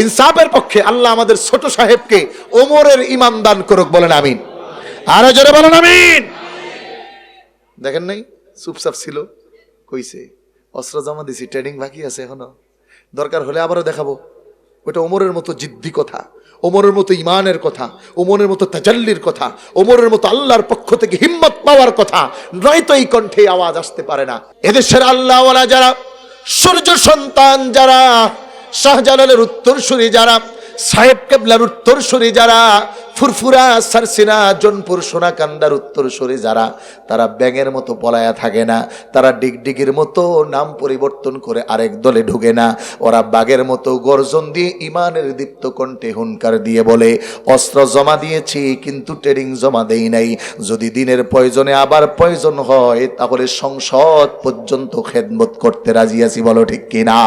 ইনসাফের পক্ষে আল্লাহ আমাদের ছোট সাহেবকে ওমরের ঈমান দান করুক, বলেন আমিন। আরো জোরে বলেন আমিন। দেখেন নাই চুপচাপ ছিল, কইছে অস্ত্র জমা দিছি, ট্রেনিং বাকি আছে এখনো, দরকার হলে আবারও দেখাবো। ওটা ওমরের মতো জিদ্দি কথা, ওমরের মতো ইমানের কথা, ওমরের মতো তাজাল্লির কথা, ওমরের মতো আল্লাহর পক্ষ থেকে হিম্মত পাওয়ার কথা, নয়তো এই কণ্ঠে আওয়াজ আসতে পারে না। এদেশের আল্লাহওয়ালা যারা, সূর্য সন্তান যারা, শাহজালালের উত্তরসূরি যারা, সাহেব কেবলার উত্তরসূরি যারা, ফুরফুরা সারসিনা জনপুর সোনাকান্দার উত্তরসূরি যারা, তারা ব্যাঙের মতো পলায়া থাকে না, তারা ডিগডিগির মতো নাম পরিবর্তন করে আরেক দলে ঢুকে না। ওরা বাঘের মতো গর্জন দিয়ে ইমানের দীপ্ত কণ্ঠে হুনকার দিয়ে বলে, অস্ত্র জমা দিয়েছি কিন্তু ট্রেনিং জমা দেই নাই, যদি দিনের প্রয়োজনে আবার প্রয়োজন হয় তাহলে সংসদ পর্যন্ত খেদমত করতে রাজি আছি, বলো ঠিক কিনা?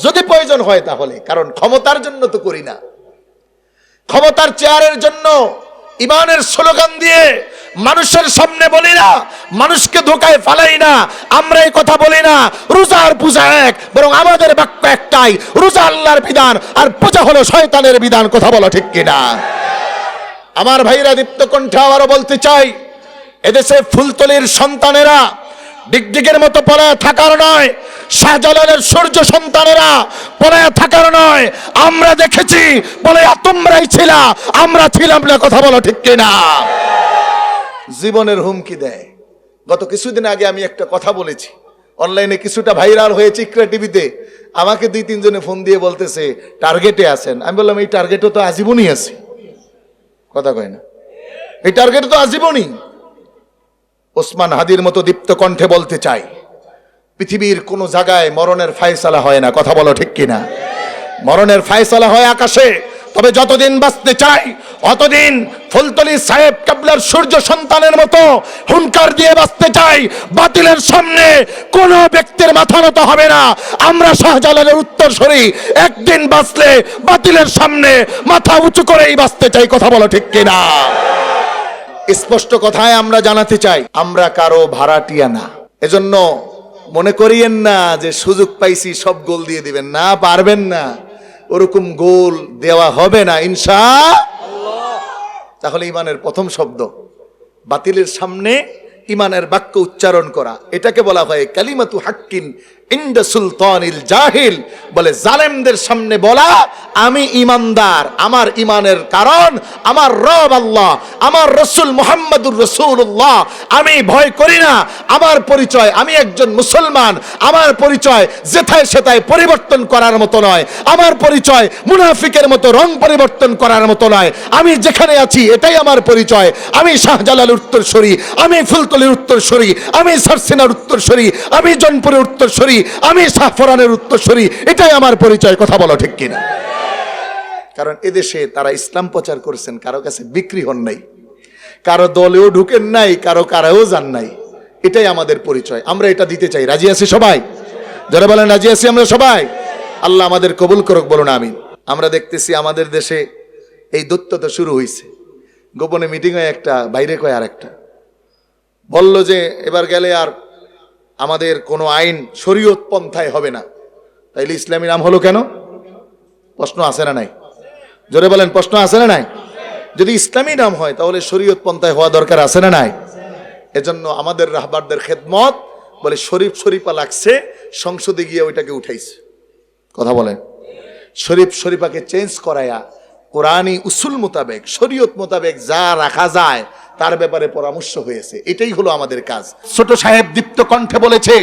যদি প্রয়োজন হয় তাহলে, কারণ ক্ষমতার জন্য তো করি না, ক্ষমতার চেয়ারের জন্য ইমানের স্লোগান দিয়ে মানুষের সামনে বলি না, মানুষকে ধোকায় ফালাই না, আমরা এই কথা বলি না রোজার পূজা এক, বরং আমাদের বাক্য একটাই, রোজা আল্লাহর বিধান আর পূজা হলো শয়তানের বিধান, কথা বলো ঠিক কিনা? আমার ভাইরা দীপ্ত কণ্ঠে আবারও বলতে চাই, এদেশে ফুলতলির সন্তানেরা ডিগডিগের মতো পলায় থাকার নয়, শাহজালালের সূর্য সন্তানেরা পলায় থাকার নয়, আমরা দেখেছি বলে তোমরাই ছিলা, আমরা ছিলাম না, কথা বলো ঠিক কিনা? জীবনের হুমকি দেয়। গত কিছুদিন আগে আমি একটা কথা বলেছি, অনলাইনে কিছুটা ভাইরাল হয়েছে, ইকরা টিভিতে আমাকে 2-3 জনে ফোন দিয়ে বলতেছে টার্গেটে আছেন। আমি বললাম এই টার্গেটও তো আজীবনই আছে, কথা কয় না, এই টার্গেট তো আজীবনই। ওসমান হাদির মতো দীপ্ত কণ্ঠে বলতে চাই, পৃথিবীর কোন জায়গায় মরণের ফায়সালা হয় না, কথা বলো ঠিক কিনা? মরণের ফায়সালা হয় আকাশে। তবে যতদিন বাঁচতে চাই অতদিন ফুলতলি সাহেব কেবলার সূর্য সন্তানের মতো হুনকার দিয়ে বাঁচতে চাই। বাতিলের সামনে কোন ব্যক্তির মাথা নত হবে না। আমরা শাহজালালের উত্তরসূরি, একদিন বাঁচলে বাতিলের সামনে মাথা উঁচু করেই বাঁচতে চাই, কথা বলো ঠিক কিনা? স্পষ্ট কথায় আমরা জানাতে চাই, আমরা কারো ভাড়াটিয়া না। এজন্য মনে করিয়েন না যে সুযোগ পাইছি সব গোল দিয়ে দিবেন, না, পারবেন না, ওরকম গোল দেওয়া হবে না ইনশাআল্লাহ। তাহলে ইমানের প্রথম শব্দ, বাতিলের সামনে ইমানের বাক্য উচ্চারণ করা, এটাকে বলা হয় কালিমাতু হাক্কিন ইনদা সুলতানিল জাহিল। বলে জালেমদের সামনে বলা আমি ইমানদার, আমার ইমানের কারণ আমার রব আল্লাহ, আমার রসুল মুহাম্মদুর রাসূলুল্লাহ, আমি ভয় করি না। আমার পরিচয় আমি একজন মুসলমান, আমার পরিচয় যেথায় সেথায় পরিবর্তন করার মতো নয়, আমার পরিচয় মুনাফিকের মতো রং পরিবর্তন করার মতো নয়। আমি যেখানে আছি এটাই আমার পরিচয়। আমি শাহজালালের উত্তরসূরি, আমি ফুলতলির উত্তরসূরি, আমি সারসিনার উত্তরসূরি, আমি জনপুরের উত্তরসূরি, আমি শাহফরানের উত্তরসূরি, এটাই আমার পরিচয়, কথা বলো ঠিক কিনা? কারণ এদেশে তারা ইসলাম প্রচার করছেন, কারো কাছে বিক্রি হন নাই, কারো দলেও ঢুকেন নাই, কারো কারাও যান নাই, এটাই আমাদের পরিচয়। আমরা এটা দিতে চাই। রাজি আছি সবাই? যারা বলেন রাজি আছি আমরা সবাই, আল্লাহ আমাদের কবুল করুক, বলুন আমিন। আমরা দেখতেছি আমাদের দেশে এই দৈত্যতা শুরু হয়েছে। গোপনে মিটিং হয় একটা, বাইরে কয় আর একটা, বলল যে এবার গেলে আর আমাদের কোনো আইন শরীয়ত পন্থায় হবে না। তাইলে ইসলামী নাম হলো কেন? প্রশ্ন আছে না নাই? জোরে বলেন, প্রশ্ন আছে না নাই? যদি ইসলামী নাম হয় তাহলে শরীয়ত পন্থায় হওয়া দরকার আছে না নাই? এজন্য আমাদের রাহবারদের খেদমত বলে শরীফ শরীফা লাগছে, সংসদে গিয়ে ওইটাকে উঠাইছে, কথা বলেন। শরীফ শরীফাকে চেঞ্জ করায়া কোরআনী উসুল মোতাবেক, শরীয়ত মোতাবেক যা রাখা যায় তার ব্যাপারে পরামর্শ হয়েছে। এটাই হলো আমাদের কাজ। ছোট সাহেব দীপ্ত কণ্ঠে বলেছে,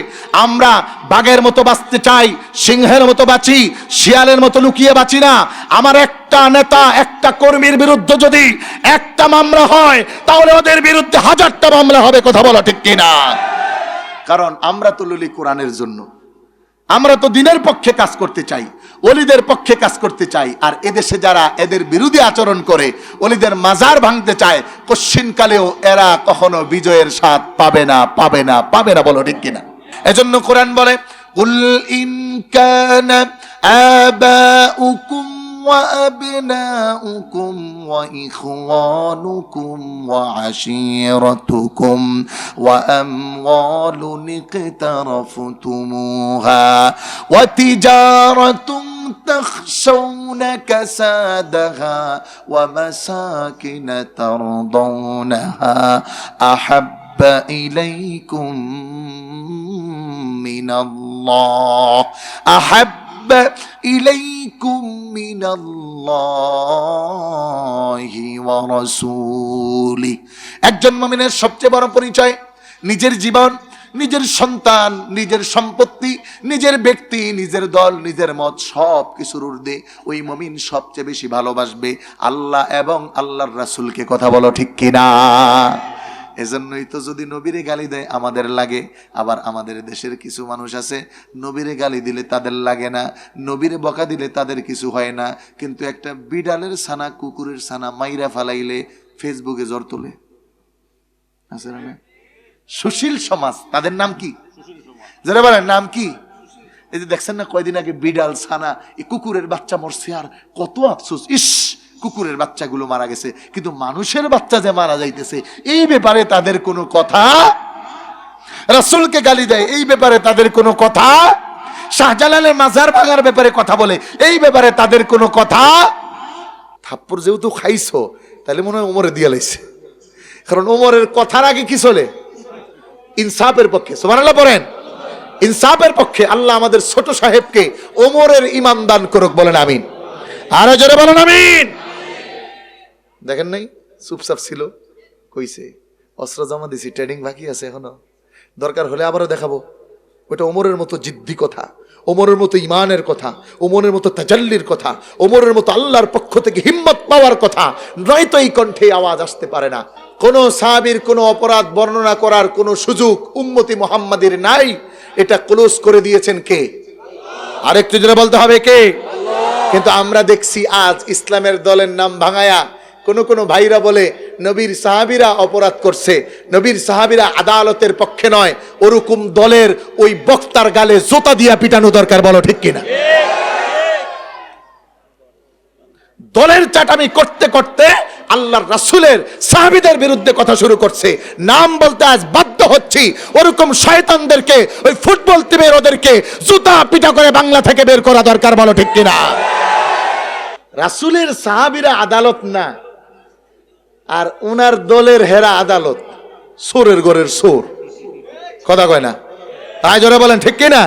আমরা বাঘের মতো বাঁচতে চাই, সিংহের মতো বাঁচি, শিয়ালের মতো লুকিয়ে বাঁচি না। আমার একটা নেতা, একটা কর্মীর বিরুদ্ধে যদি একটা মামলা হয় তাহলে ওদের বিরুদ্ধে 1000টা মামলা হবে, কথা বলা ঠিক কিনা? কারণ আমরা তো লুলি কোরআনের জন্য, আমরা তো দিনের পক্ষে কাজ করতে চাই, ওলিদের পক্ষে কাজ করতে চাই। আর এদেশে যারা এদের বিরোধী আচরণ করে, ওলিদের মাজার ভাঙতে চায়, কশ্চিনকালেও এরা কখনো বিজয়ের স্বাদ পাবে না, পাবে না, পাবে না, বলো ঠিক কিনা? এজন্য কোরআন বলে, কুল ইন কানা আবাউকুম وأبناؤكم وإخوانكم وعشيرتكم وأموال اقترفتموها وتجارة تخشون كسادها ومساكن ترضونها أحب إليكم من الله أحب إليكم من الله ورسوله। একজন মুমিনের সবচেয়ে বড় পরিচয় নিজের জীবন, নিজের সন্তান, নিজের সম্পত্তি, নিজের ব্যক্তি, নিজের দল, নিজের মত সব কিছুর ঊর্ধ্বে ওই মুমিন সবচেয়ে বেশি ভালোবাসবে আল্লাহ এবং আল্লাহর রাসূলকে। কথা বলো ঠিক কিনা? এজন্যই তো যদি নবীরে গালি দেয় আমাদের লাগে, আবার আমাদের দেশের কিছু মানুষ আছে নবীরে গালি দিলে তাদের লাগে না, নবীরে বকা দিলে তাদের কিছু হয় না, কিন্তু একটা বিড়ালের ছানা, কুকুরের ছানা মাইরা ফালাইলে ফেসবুকে জ্বর তোলে। আছে না? সুশীল সমাজ, তাদের নাম কি? যারা বলেন নাম কি? এই যে দেখছেন না কয়দিন আগে বিড়াল ছানা, এই কুকুরের বাচ্চা মরছে, আর কত আফসোস, ইস কুকুরের বাচ্চাগুলো মারা গেছে, কিন্তু মানুষের বাচ্চা যে মারা যাইতেছে এই ব্যাপারে তাদের কোনো কথা, রাসূলকে গালি দেয় এই ব্যাপারে তাদের কোনো কথা, শাহজালালের মাজার ভাঙার ব্যাপারে কথা বলে এই ব্যাপারে তাদের কোনো কথা। থাপ্পড় যেহেতু খাইছো তাহলে মনে হয় ওমরে দিয়া লাইছে, কারণ ওমরের কথার আগে কি চলে? ইনসাফের পক্ষে। সুবহানাল্লাহ পড়েন। ইনসাফের পক্ষে। আল্লাহ আমাদের ছোট সাহেবকে ওমরের ঈমান দান করুক, বলেন আমিন। আরো জোরে বলেন আমিন। দেখেন নাই চুপচাপ ছিল, কইছে অস্ত্র জমা দিছি, ট্রেনিং বাকি আছে এখনো, দরকার হলে আবারও দেখাবো। ওটা ওমরের মতো জিদ্দি কথা, ওমরের মতো ইমানের কথা, ওমরের মতো তাজাল্লির কথা, ওমরের মতো আল্লাহর পক্ষ থেকে হিম্মত পাওয়ার কথা, নয়তো এই কণ্ঠে আওয়াজ আসতে পারে না। কোন সাহাবীর কোনো অপরাধ বর্ণনা করার কোনো সুযোগ উম্মতি মুহাম্মাদের নাই। এটা ক্লোজ করে দিয়েছেন কে? আরেকটু জোরে বলতে হবে কে? কিন্তু আমরা দেখছি আজ ইসলামের দলের নাম ভাঙায়া কোন ভাইরা বলে নবীর সাহাবীরা অপরাধ করছে, নবীর সাহাবীরা আদালতের পক্ষে নয়, ওরকম দলের ওই বক্তার গালে জোতা দিয়া পিটানো দরকার। বলো ঠিক কিনা? দলের চাটামি করতে করতে আল্লাহর রাসূলের সাহাবীদের বিরুদ্ধে কথা শুরু করছে। নাম বলতে আজ বাধ্য হচ্ছি। ওরকম শয়তানদেরকে, ওই ফুটবল টিমের ওদেরকে জুতা পিটা করে বাংলা থেকে বের করা দরকার। বলো ঠিক কিনা? রাসূলের সাহাবীরা আদালত না, আর উনার দলের হেরা আদালত। সোরের ঘরের সোর। কথা কয় না? তাই জোরে বলেন ঠিক কিনা?